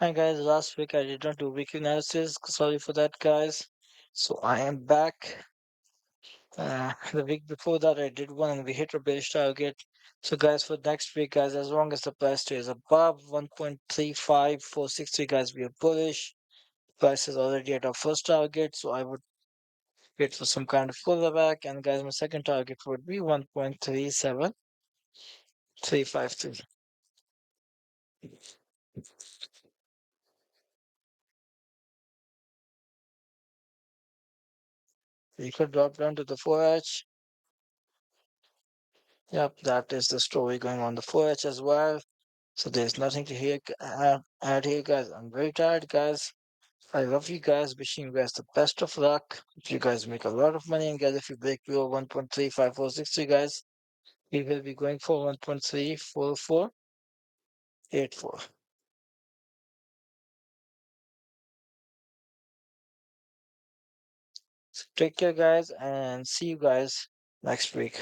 Hi guys, last week I did not do weekly analysis. Sorry for that, guys. So I am back. The week before that I did one and we hit our bearish target. So guys, for next week, guys, as long as the price stays above 1.35463, guys, we are bullish. Price is already at our first target, so I would wait for some kind of pullback. And guys, my second target would be 1.37353. You could drop down to the 4H. Yep, that is the story going on the 4H as well. So there's nothing to add here, guys. I'm very tired, guys. I love you guys. Wishing you guys the best of luck. If you guys make a lot of money, and guys, if you break below 1.35463, guys, we will be going for 1.34484. So take care, guys, and see you guys next week.